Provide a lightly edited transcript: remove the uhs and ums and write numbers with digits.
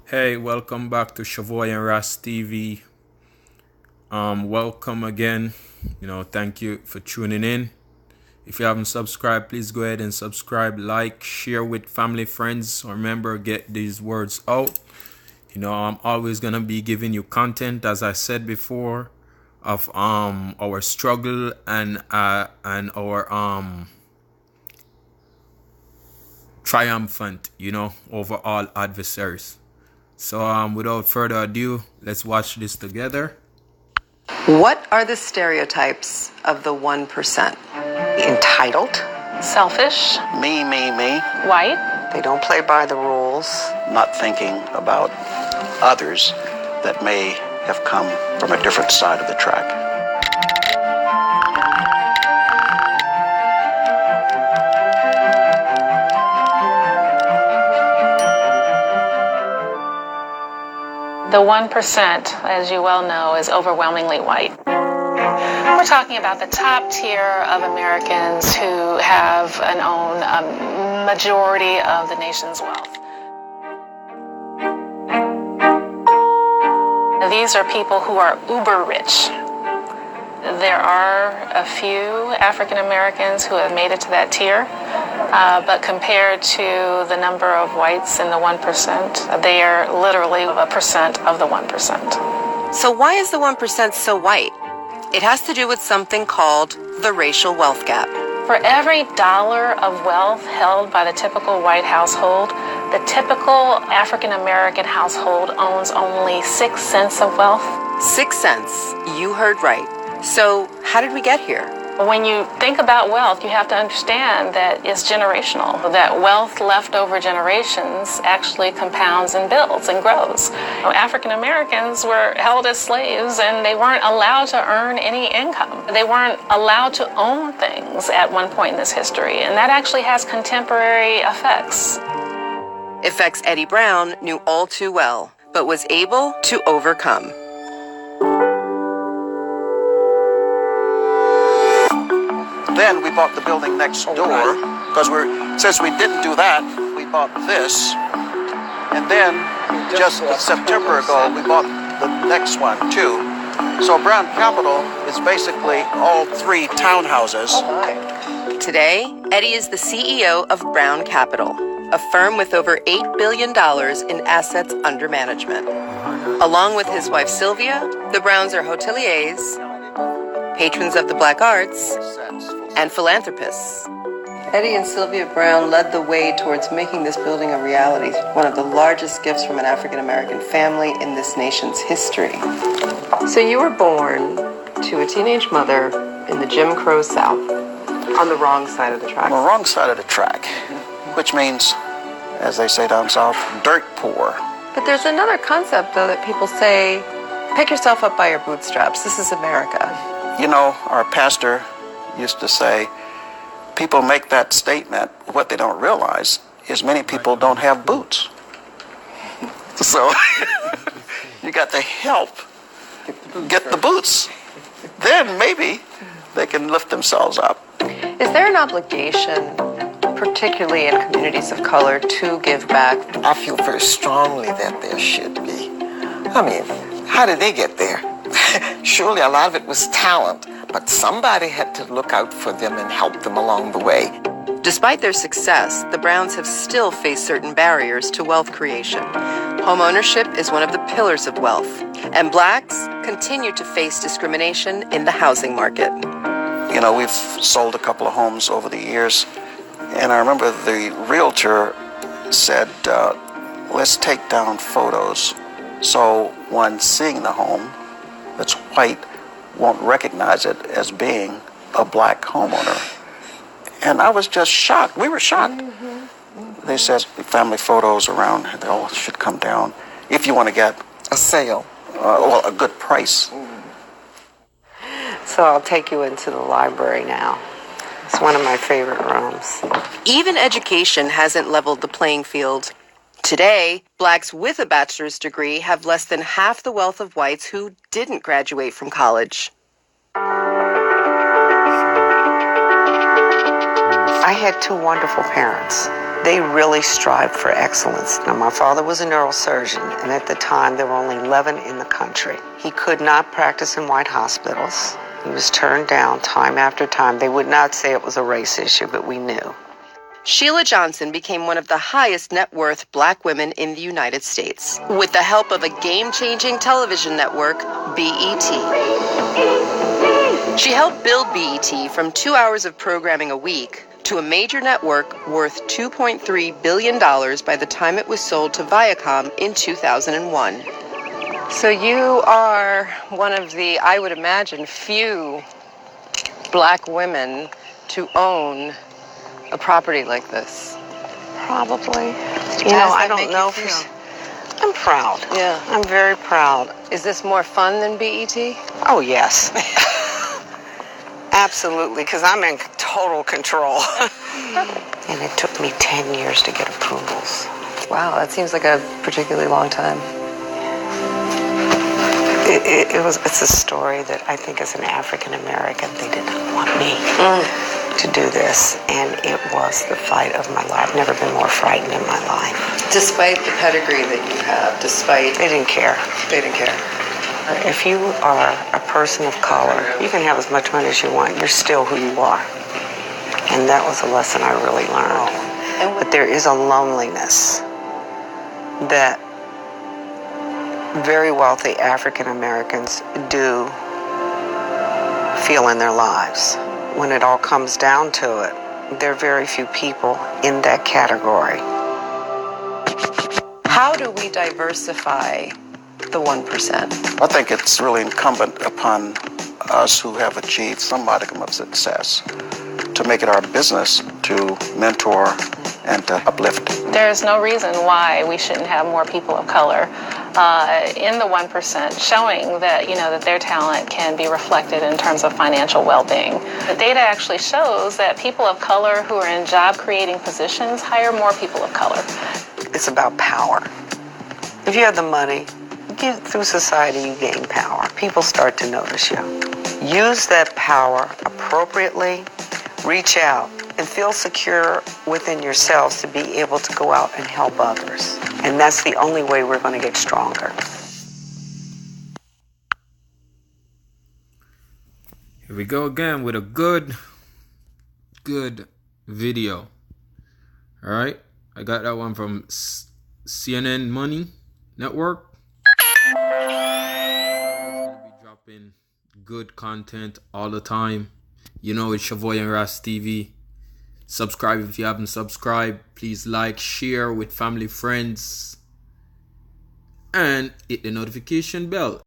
Hey, welcome back to Shavoy and Ras TV. Welcome again. Thank you for tuning in. If you haven't subscribed, please go ahead and subscribe, like, share with family, friends. Remember, get these words out. I'm always gonna be giving you content, as I said before, of our struggle and our triumphant, over all adversaries. So without further ado, let's watch this together. What are the stereotypes of the 1%? Entitled, Selfish, Me, white, they don't play by the rules, not thinking about others that may have come from a different side of the track. the 1%, as you well know, is overwhelmingly white. We're talking about the top tier of Americans who have and own a majority of the nation's wealth. These are people who are uber rich. There are a few African Americans who have made it to that tier, but compared to the number of whites in the 1%, they are literally a percent of the 1%. So why is the 1% so white? It has to do with something called the racial wealth gap. For every dollar of wealth held by the typical white household, the typical African American household owns only 6 cents of wealth. 6 cents. You heard right. So how did we get here? When you think about wealth, you have to understand that it's generational, that wealth left over generations actually compounds and builds and grows. African Americans were held as slaves and they weren't allowed to earn any income. They weren't allowed to own things at one point in this history, and that actually has contemporary effects. Effects Eddie Brown knew all too well, but was able to overcome. Then we bought the building next door, because since we didn't do that, we bought this. And then just September ago, we bought the next one too. So Brown Capital is basically all 3 townhouses. Today, Eddie is the CEO of Brown Capital, a firm with over $8 billion in assets under management. Along with his wife Sylvia, the Browns are hoteliers, patrons of the black arts, and philanthropists. Eddie and Sylvia Brown led the way towards making this building a reality, one of the largest gifts from an African-American family in this nation's history. So you were born to a teenage mother in the Jim Crow South, on the wrong side of the track. On the wrong side of the track, which means, as they say down south, dirt poor. But there's another concept, though, that people say, pick yourself up by your bootstraps. This is America. Our pastor used to say, people make that statement. What they don't realize is many people don't have boots. So you got to help get the boots. Then maybe they can lift themselves up. Is there an obligation, particularly in communities of color, to give back? I feel very strongly that there should be. I mean, how did they get there? Surely a lot of it was talent, but somebody had to look out for them and help them along the way. Despite their success, the Browns have still faced certain barriers to wealth creation. Home ownership is one of the pillars of wealth, and blacks continue to face discrimination in the housing market. We've sold a couple of homes over the years, and I remember the realtor said, let's take down photos so one seeing the home that's white won't recognize it as being a black homeowner. And I was just shocked. We were shocked. They said family photos around, they all should come down if you want to get A sale. A good price. So I'll take you into the library now. It's one of my favorite rooms. Even education hasn't leveled the playing field. Today, blacks with a bachelor's degree have less than half the wealth of whites who didn't graduate from college. I had 2 wonderful parents. They really strived for excellence. Now, my father was a neurosurgeon, and at the time there were only 11 in the country. He could not practice in white hospitals. He was turned down time after time. They would not say it was a race issue, but we knew. Sheila Johnson became one of the highest net worth black women in the United States with the help of a game-changing television network, BET. She helped build BET from 2 hours of programming a week to a major network worth $2.3 billion by the time it was sold to Viacom in 2001. So you are one of the, I would imagine, few black women to own a property like this. Probably. You know, I don't know if I'm proud. Yeah. I'm very proud. Is this more fun than BET? Oh, yes. Absolutely, because I'm in total control. And it took me 10 years to get approvals. Wow, that seems like a particularly long time. It's a story that I think as an African American, they did not want me to do this. And it was the fight of my life. I've never been more frightened in my life. Despite the pedigree that you have, They didn't care. They didn't care. If you are a person of color, you can have as much money as you want. You're still who you are. And that was a lesson I really learned. But there is a loneliness that very wealthy African Americans do feel in their lives. When it all comes down to it, there are very few people in that category. How do we diversify the 1%? I think it's really incumbent upon us who have achieved some modicum of success to make it our business to mentor and to uplift. There's no reason why we shouldn't have more people of color in the 1%, showing that, that their talent can be reflected in terms of financial well-being. The data actually shows that people of color who are in job-creating positions hire more people of color. It's about power. If you have the money, through society you gain power. People start to notice you. Use that power appropriately. Reach out and feel secure within yourselves to be able to go out and help others. And that's the only way we're going to get stronger. Here we go again with a good video. All right, I got that one from CNN Money Network. I'll be dropping good content all the time. You know, it's Shavoy and Ras TV. Subscribe if you haven't subscribed. Please like, share with family, friends, and hit the notification bell.